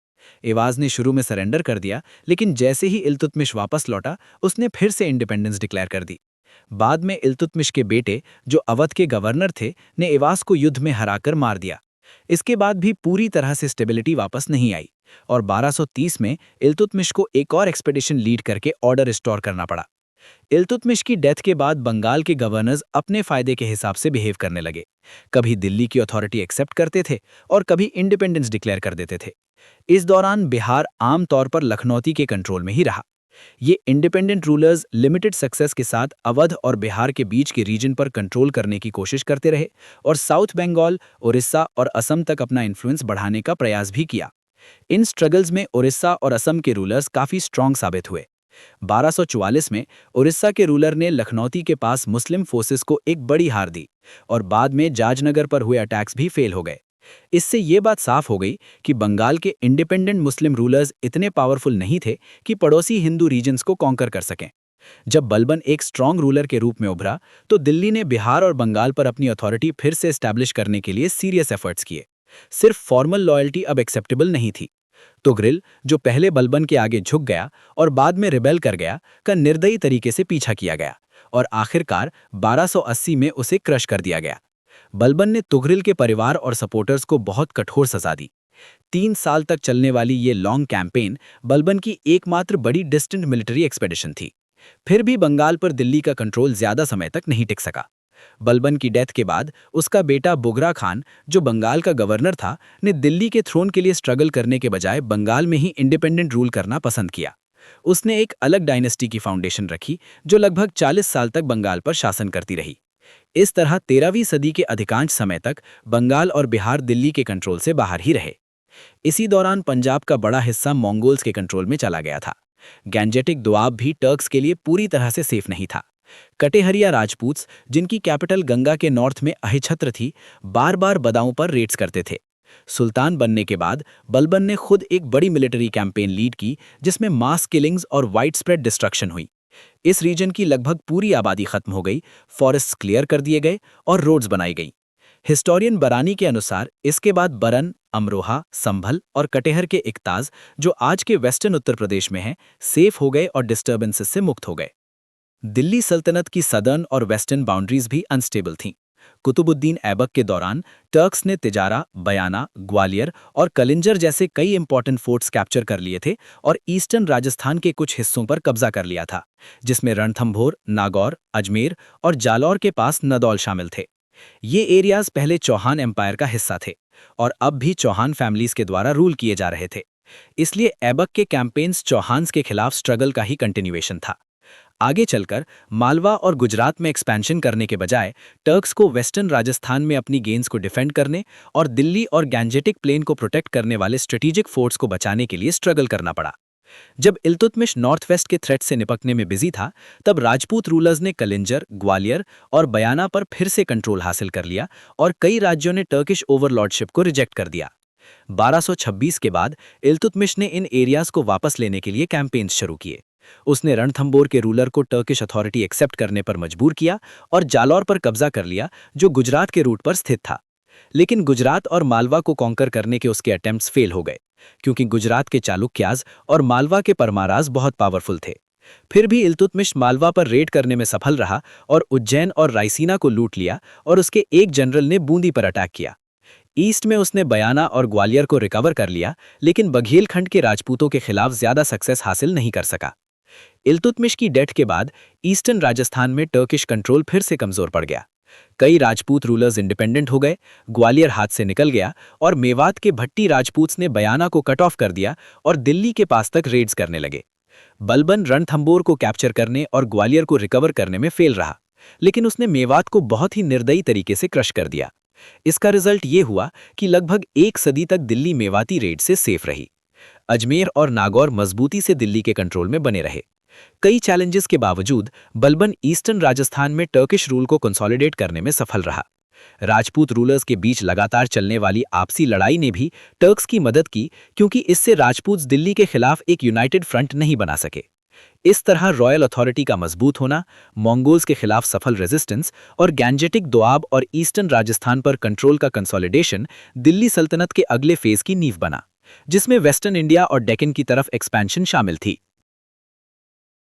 इवाज ने शुरू में सरेंडर कर दिया, लेकिन जैसे ही इल्तुतमिश वापस लौटा उसने फिर से इंडिपेंडेंस डिक्लेयर कर दी। बाद में इल्तुतमिश के बेटे, जो अवध के गवर्नर थे, ने इवाज को युद्ध में हराकर मार दिया। इसके बाद भी पूरी तरह से स्टेबिलिटी वापस नहीं आई और 1230 में इल्तुतमिश को एक और एक्सपेडिशन लीड करके ऑर्डर रिस्टोर करना पड़ा। इल्तुतमिश की डेथ के बाद बंगाल के गवर्नर्स अपने फायदे के हिसाब से बिहेव करने लगे। कभी दिल्ली की अथॉरिटी एक्सेप्ट करते थे और कभी इंडिपेंडेंस डिक्लेयर कर देते थे। इस दौरान बिहार आमतौर पर लखनौती के कंट्रोल में ही रहा। ये इंडिपेंडेंट रूलर्स लिमिटेड सक्सेस के साथ अवध और बिहार के बीच के रीजन पर कंट्रोल करने की कोशिश करते रहे और साउथ बंगाल, उड़ीसा और असम तक अपना इन्फ्लुएंस बढ़ाने का प्रयास भी किया। इन स्ट्रगल्स में उड़ीसा और असम के रूलर्स काफी स्ट्रांग साबित हुए। 1244 में उड़ीसा के रूलर ने लखनौती के पास मुस्लिम फोर्सेस को एक बड़ी हार दी और बाद में जाजनगर पर हुए अटैक्स भी फेल हो गए। इससे ये बात साफ हो गई कि बंगाल के इंडिपेंडेंट मुस्लिम रूलर्स इतने पावरफुल नहीं थे कि पड़ोसी हिंदू रीजन्स को कॉन्कर कर सकें। जब बलबन एक स्ट्रांग रूलर के रूप में उभरा तो दिल्ली ने बिहार और बंगाल पर अपनी अथॉरिटी फिर से एस्टैब्लिश करने के लिए सीरियस एफर्ट्स किए। सिर्फ फॉर्मल लॉयल्टी अब एक्सेप्टेबल नहीं थी। तुगरिल, जो पहले बलबन के आगे झुक गया और बाद में रिबेल कर गया, का निर्दयी तरीके से पीछा किया गया और आखिरकार 1280 में उसे क्रश कर दिया गया। बलबन ने तुगरिल के परिवार और सपोर्टर्स को बहुत कठोर सजा दी। 3 साल तक चलने वाली ये लॉन्ग कैंपेन बलबन की एकमात्र बड़ी डिस्टेंट मिलिट्री एक्सपेडिशन थी। फिर भी बंगाल पर दिल्ली का कंट्रोल ज्यादा समय तक नहीं टिक सका। बलबन की डेथ के बाद उसका बेटा बुगरा खान, जो बंगाल का गवर्नर था, ने दिल्ली के थ्रोन के लिए स्ट्रगल करने के बजाय बंगाल में ही इंडिपेंडेंट रूल करना पसंद किया। उसने एक अलग डायनेस्टी की फाउंडेशन रखी जो लगभग 40 साल तक बंगाल पर शासन करती रही। इस तरह 13वीं सदी के अधिकांश समय तक बंगाल और बिहार दिल्ली के कंट्रोल से बाहर ही रहे। इसी दौरान पंजाब का बड़ा हिस्सा मंगोल्स के कंट्रोल में चला गया था। गैंजेटिक दोआब भी टर्क्स के लिए पूरी तरह से सेफ नहीं था। कटेहरिया राजपूत्स, जिनकी कैपिटल गंगा के नॉर्थ में अहिछत्र थी, बार बार बदाऊं पर रेड्स करते थे। सुल्तान बनने के बाद बलबन ने खुद एक बड़ी मिलिट्री कैंपेन लीड की जिसमें मास किलिंग्स और वाइड स्प्रेड डिस्ट्रक्शन हुई। इस रीजन की लगभग पूरी आबादी खत्म हो गई, फॉरेस्ट्स क्लियर कर दिए गए और रोड्स बनाई गई। हिस्टोरियन बरानी के अनुसार इसके बाद बरन, अमरोहा, संभल और कटेहर के इक्ताज, जो आज के वेस्टर्न उत्तर प्रदेश में हैं, सेफ हो गए और डिस्टर्बेंसेस से मुक्त हो गए। दिल्ली सल्तनत की सदर्न और वेस्टर्न बाउंड्रीज भी अनस्टेबल थीं। कुतुबुद्दीन ऐबक के दौरान टर्क्स ने तिजारा, बयाना, ग्वालियर और कलिंजर जैसे कई इंपॉर्टेंट फोर्ट्स कैप्चर कर लिए थे और ईस्टर्न राजस्थान के कुछ हिस्सों पर कब्जा कर लिया था, जिसमें रणथंभोर, नागौर, अजमेर और जालौर के पास नदौल शामिल थे। ये एरियाज पहले चौहान एम्पायर का हिस्सा थे और अब भी चौहान फैमिलीज के द्वारा रूल किए जा रहे थे। इसलिए ऐबक के कैंपेन्स चौहान्स के खिलाफ स्ट्रगल का ही कंटिन्यूएशन था। आगे चलकर मालवा और गुजरात में एक्सपेंशन करने के बजाय टर्क्स को वेस्टर्न राजस्थान में अपनी गेंस को डिफेंड करने और दिल्ली और गैंजेटिक प्लेन को प्रोटेक्ट करने वाले स्ट्रेटेजिक फोर्स को बचाने के लिए स्ट्रगल करना पड़ा। जब इल्तुतमिश नॉर्थ वेस्ट के थ्रेट से निपटने में बिजी था, तब राजपूत रूलर्स ने कलिंजर, ग्वालियर और बयाना पर फिर से कंट्रोल हासिल कर लिया और कई राज्यों ने टर्किश ओवरलॉर्डशिप को रिजेक्ट कर दिया। 1226 के बाद इल्तुतमिश ने इन एरियाज को वापस लेने के लिए कैंपेन्स शुरू किए। उसने रणथंबोर के रूलर को टर्किश अथॉरिटी एक्सेप्ट करने पर मजबूर किया और जालौर पर कब्जा कर लिया, जो गुजरात के रूट पर स्थित था। लेकिन गुजरात और मालवा को कॉन्कर करने के उसके अटेम्प्ट्स फेल हो गए, क्योंकि गुजरात के चालुक्याज और मालवा के परमाराज बहुत पावरफुल थे। फिर भी इल्तुतमिश मालवा पर रेड करने में सफल रहा और उज्जैन और रायसीना को लूट लिया और उसके एक जनरल ने बूंदी पर अटैक किया। ईस्ट में उसने बयाना और ग्वालियर को रिकवर कर लिया, लेकिन बघेलखंड के राजपूतों के खिलाफ ज्यादा सक्सेस हासिल नहीं कर सका। इल्तुतमिश की डेथ के बाद ईस्टर्न राजस्थान में टर्किश कंट्रोल फिर से कमजोर पड़ गया। कई राजपूत रूलर्स इंडिपेंडेंट हो गए, ग्वालियर हाथ से निकल गया और मेवात के भट्टी राजपूत्स ने बयाना को कट ऑफ कर दिया और दिल्ली के पास तक रेड्स करने लगे। बलबन रणथंबोर को कैप्चर करने और ग्वालियर को रिकवर करने में फेल रहा, लेकिन उसने मेवात को बहुत ही निर्दयी तरीके से क्रश कर दिया। इसका रिजल्ट ये हुआ कि लगभग 1 सदी तक दिल्ली मेवाती रेड से सेफ रही। अजमेर और नागौर मजबूती से दिल्ली के कंट्रोल में बने रहे। कई चैलेंजेस के बावजूद बलबन ईस्टर्न राजस्थान में टर्किश रूल को कंसोलिडेट करने में सफल रहा। राजपूत रूलर्स के बीच लगातार चलने वाली आपसी लड़ाई ने भी टर्क्स की मदद की, क्योंकि इससे राजपूत दिल्ली के खिलाफ एक यूनाइटेड फ्रंट नहीं बना सके। इस तरह रॉयल अथॉरिटी का मजबूत होना, मंगोल्स के खिलाफ सफल रेजिस्टेंस और गैंजेटिक दोआब और ईस्टर्न राजस्थान पर कंट्रोल का कंसोलिडेशन दिल्ली सल्तनत के अगले फेज की नींव बना, जिसमें वेस्टर्न इंडिया और डेक्कन की तरफ एक्सपेंशन शामिल थी।